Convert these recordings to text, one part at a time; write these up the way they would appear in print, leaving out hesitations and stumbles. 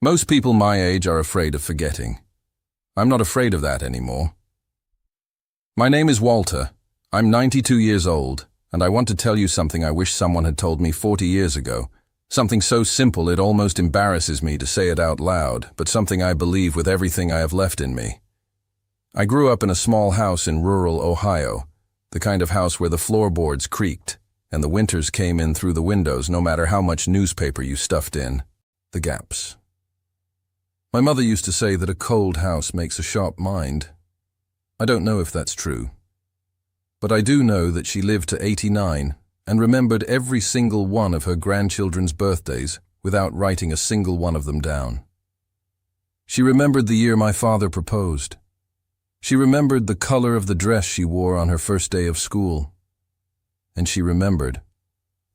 Most people my age are afraid of forgetting. I'm not afraid of that anymore. My name is Walter. I'm 92 years old, and I want to tell you something I wish someone had told me 40 years ago. Something so simple it almost embarrasses me to say it out loud, but something I believe with everything I have left in me. I grew up in a small house in rural Ohio, the kind of house where the floorboards creaked, and the winters came in through the windows no matter how much newspaper you stuffed in. The gaps. My mother used to say that a cold house makes a sharp mind. I don't know if that's true. But I do know that she lived to 89 and remembered every single one of her grandchildren's birthdays without writing a single one of them down. She remembered the year my father proposed. She remembered the color of the dress she wore on her first day of school. And she remembered,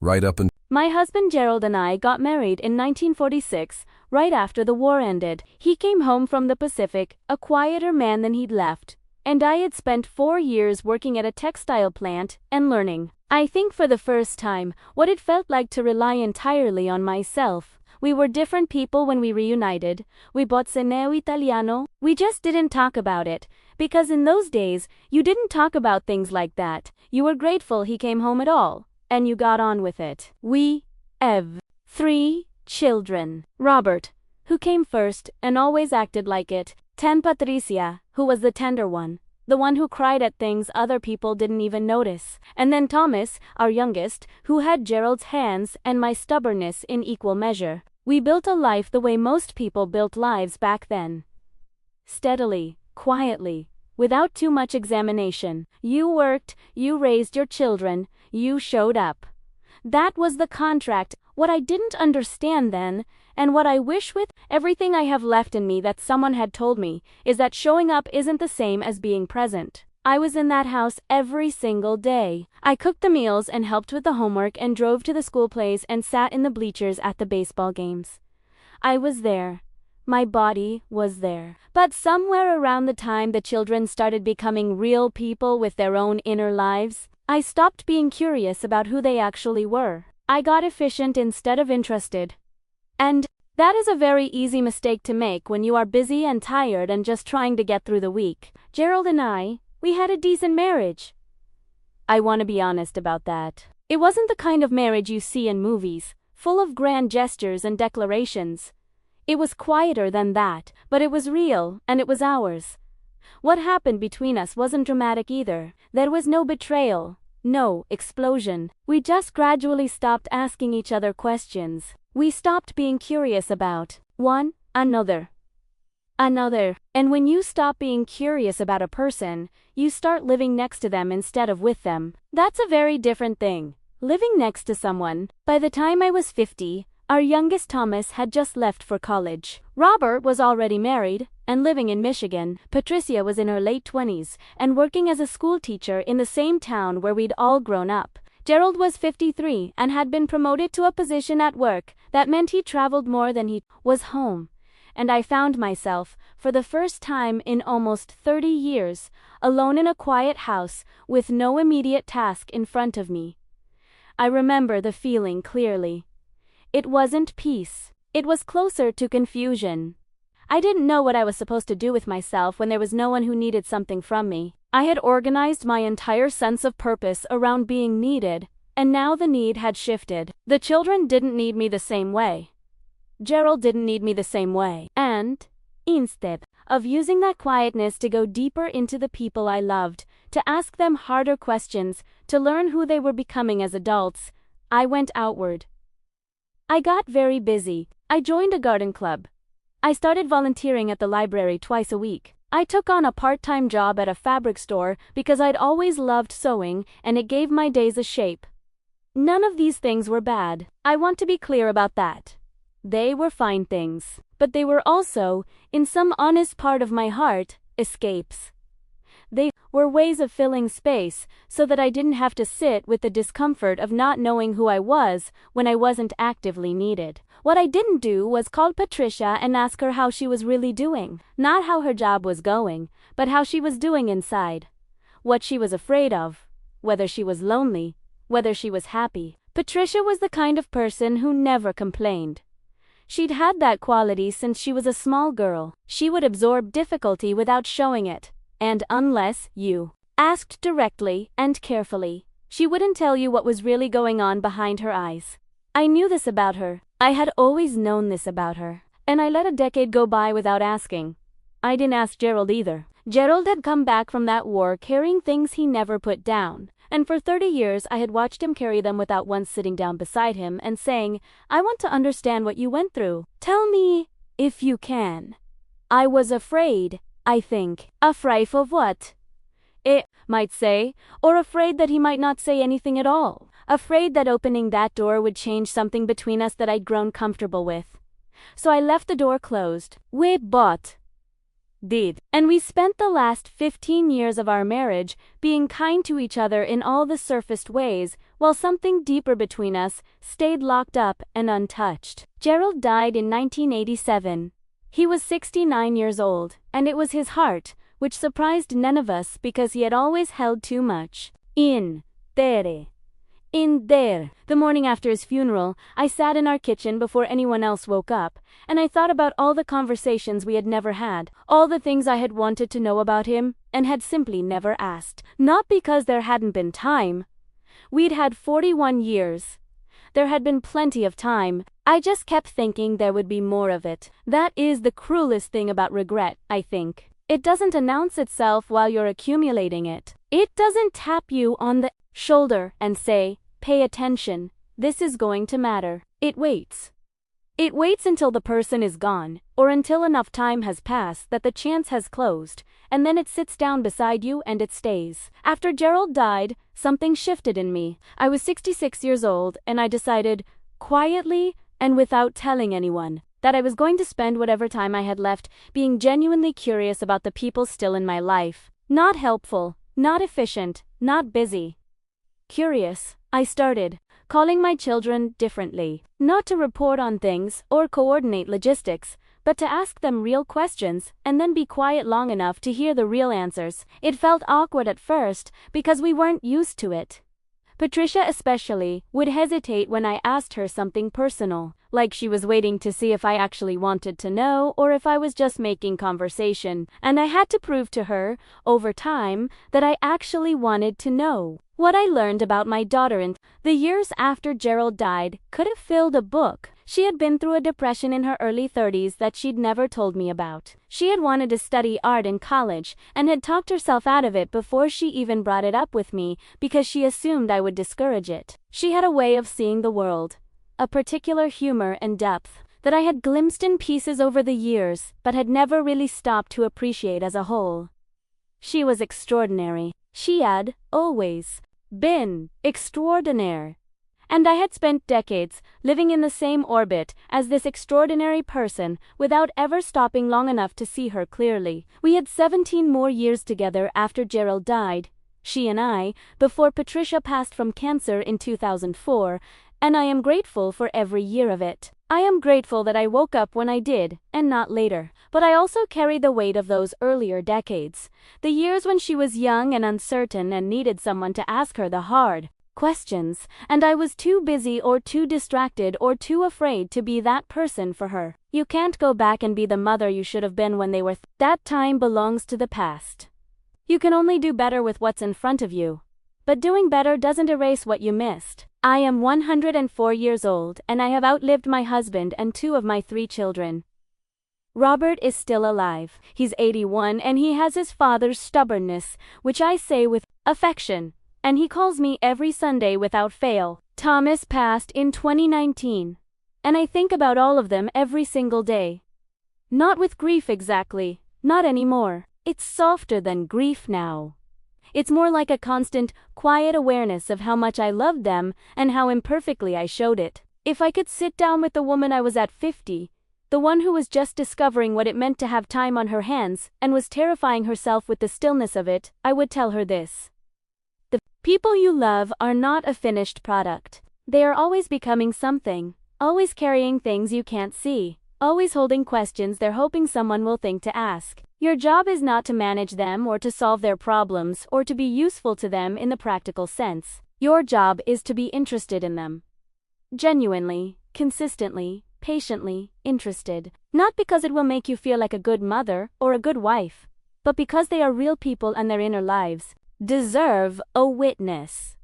right up until My husband Gerald and I got married in 1946, right after the war ended. He came home from the Pacific, a quieter man than he'd left, and I had spent 4 years working at a textile plant and learning, I think for the first time, what it felt like to rely entirely on myself. We were different people when we reunited. We bought Ceneo Italiano. We just didn't talk about it, because in those days, you didn't talk about things like that. You were grateful he came home at all, and you got on with it. We have 3 children. Robert, who came first and always acted like it. 10 Patricia, who was the tender one, the one who cried at things other people didn't even notice. And then Thomas, our youngest, who had Gerald's hands and my stubbornness in equal measure. We built a life the way most people built lives back then. Steadily, quietly, without too much examination. You worked, you raised your children, you showed up. That was the contract. What I didn't understand then, and what I wish with everything I have left in me that someone had told me, is that showing up isn't the same as being present. I was in that house every single day. I cooked the meals and helped with the homework and drove to the school plays and sat in the bleachers at the baseball games. I was there. My body was there. But somewhere around the time the children started becoming real people with their own inner lives, I stopped being curious about who they actually were. I got efficient instead of interested. And that is a very easy mistake to make when you are busy and tired and just trying to get through the week. Gerald and I, we had a decent marriage. I want to be honest about that. It wasn't the kind of marriage you see in movies, full of grand gestures and declarations. It was quieter than that, but it was real, and it was ours. What happened between us wasn't dramatic either. There was no betrayal, no explosion. We just gradually stopped asking each other questions. We stopped being curious about one another. And when you stop being curious about a person, you start living next to them instead of with them. That's a very different thing. Living next to someone. By the time I was 50, our youngest Thomas had just left for college. Robert was already married and living in Michigan. Patricia was in her late 20s and working as a school teacher in the same town where we'd all grown up. Gerald was 53 and had been promoted to a position at work that meant he traveled more than he was home. And I found myself, for the first time in almost 30 years, alone in a quiet house with no immediate task in front of me. I remember the feeling clearly. It wasn't peace. It was closer to confusion. I didn't know what I was supposed to do with myself when there was no one who needed something from me. I had organized my entire sense of purpose around being needed, and now the need had shifted. The children didn't need me the same way. Gerald didn't need me the same way. And, instead of using that quietness to go deeper into the people I loved, to ask them harder questions, to learn who they were becoming as adults, I went outward. I got very busy. I joined a garden club. I started volunteering at the library twice a week. I took on a part-time job at a fabric store because I'd always loved sewing and it gave my days a shape. None of these things were bad. I want to be clear about that. They were fine things, but they were also, in some honest part of my heart, escapes. They were ways of filling space so that I didn't have to sit with the discomfort of not knowing who I was when I wasn't actively needed. What I didn't do was call Patricia and ask her how she was really doing. Not how her job was going, but how she was doing inside. What she was afraid of. Whether she was lonely. Whether she was happy. Patricia was the kind of person who never complained. She'd had that quality since she was a small girl. She would absorb difficulty without showing it. And unless you asked directly and carefully, she wouldn't tell you what was really going on behind her eyes. I knew this about her. I had always known this about her. And I let a decade go by without asking. I didn't ask Gerald either. Gerald had come back from that war carrying things he never put down. And for 30 years I had watched him carry them without once sitting down beside him and saying, I want to understand what you went through. Tell me, if you can. I was afraid, I think. Afraid of what? It might say, or afraid that he might not say anything at all. Afraid that opening that door would change something between us that I'd grown comfortable with. So I left the door closed. We both did. And we spent the last 15 years of our marriage being kind to each other in all the surfaced ways, while something deeper between us stayed locked up and untouched. Gerald died in 1987. He was 69 years old, and it was his heart, which surprised none of us because he had always held too much. In there. The morning after his funeral, I sat in our kitchen before anyone else woke up, and I thought about all the conversations we had never had, all the things I had wanted to know about him, and had simply never asked. Not because there hadn't been time. We'd had 41 years. There had been plenty of time. I just kept thinking there would be more of it. That is the cruelest thing about regret, I think. It doesn't announce itself while you're accumulating it. It doesn't tap you on the shoulder and say, pay attention, this is going to matter. It waits. It waits until the person is gone, or until enough time has passed that the chance has closed, and then it sits down beside you and it stays. After Gerald died, something shifted in me. I was 66 years old, and I decided, quietly and without telling anyone, that I was going to spend whatever time I had left being genuinely curious about the people still in my life. Not helpful, not efficient, not busy. Curious. I started calling my children differently, not to report on things or coordinate logistics, but to ask them real questions and then be quiet long enough to hear the real answers. It felt awkward at first because we weren't used to it. Patricia especially would hesitate when I asked her something personal, like she was waiting to see if I actually wanted to know or if I was just making conversation, and I had to prove to her, over time, that I actually wanted to know. What I learned about my daughter in the years after Gerald died could have filled a book. She had been through a depression in her early 30s that she'd never told me about. She had wanted to study art in college and had talked herself out of it before she even brought it up with me because she assumed I would discourage it. She had a way of seeing the world, a particular humor and depth that I had glimpsed in pieces over the years but had never really stopped to appreciate as a whole. She was extraordinary. She had always been extraordinary. And I had spent decades living in the same orbit as this extraordinary person without ever stopping long enough to see her clearly. We had 17 more years together after Gerald died, she and I, before Patricia passed from cancer in 2004, and I am grateful for every year of it. I am grateful that I woke up when I did, and not later. But I also carry the weight of those earlier decades, the years when she was young and uncertain and needed someone to ask her the hard questions, and I was too busy or too distracted or too afraid to be that person for her. You can't go back and be the mother you should have been when they were that time belongs to the past. You can only do better with what's in front of you. But doing better doesn't erase what you missed. I am 104 years old and I have outlived my husband and 2 of my 3 children. Robert is still alive. He's 81 and he has his father's stubbornness, which I say with affection, and he calls me every Sunday without fail. Thomas passed in 2019, and I think about all of them every single day. Not with grief exactly, not anymore. It's softer than grief now. It's more like a constant, quiet awareness of how much I loved them and how imperfectly I showed it. If I could sit down with the woman I was at 50, the one who was just discovering what it meant to have time on her hands and was terrifying herself with the stillness of it, I would tell her this. The people you love are not a finished product. They are always becoming something, always carrying things you can't see, always holding questions they're hoping someone will think to ask. Your job is not to manage them or to solve their problems or to be useful to them in the practical sense. Your job is to be interested in them. Genuinely, consistently, patiently, interested. Not because it will make you feel like a good mother or a good wife, but because they are real people and their inner lives deserve a witness.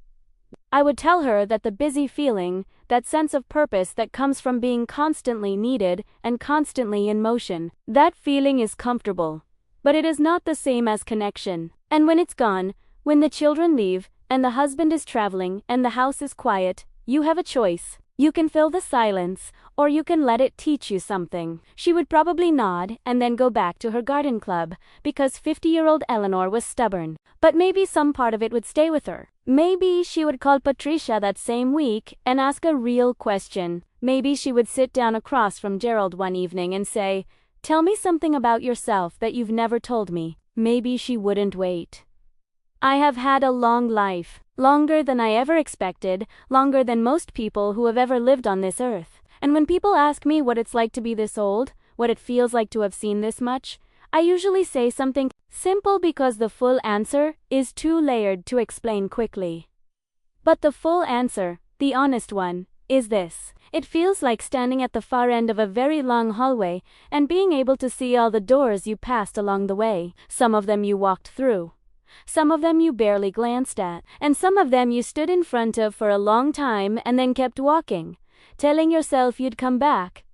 I would tell her that the busy feeling, that sense of purpose that comes from being constantly needed and constantly in motion, that feeling is comfortable, but it is not the same as connection. And when it's gone, when the children leave, and the husband is traveling, and the house is quiet, you have a choice. You can fill the silence, or you can let it teach you something. She would probably nod and then go back to her garden club, because 50-year-old Eleanor was stubborn. But maybe some part of it would stay with her. Maybe she would call Patricia that same week and ask a real question. Maybe she would sit down across from Gerald one evening and say, "Tell me something about yourself that you've never told me." Maybe she wouldn't wait. I have had a long life, longer than I ever expected, longer than most people who have ever lived on this earth. And when people ask me what it's like to be this old, what it feels like to have seen this much, I usually say something simple because the full answer is too layered to explain quickly. But the full answer, the honest one, is this. It feels like standing at the far end of a very long hallway and being able to see all the doors you passed along the way. Some of them you walked through. Some of them you barely glanced at, and some of them you stood in front of for a long time and then kept walking, telling yourself you'd come back.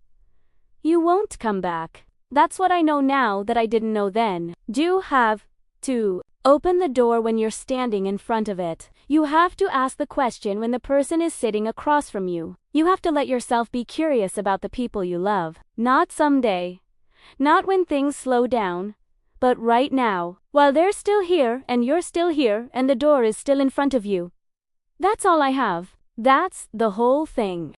You won't come back. That's what I know now that I didn't know then. You have to open the door when you're standing in front of it. You have to ask the question when the person is sitting across from you. You have to let yourself be curious about the people you love. Not someday. Not when things slow down. But right now, while they're still here and you're still here and the door is still in front of you. That's all I have. That's the whole thing.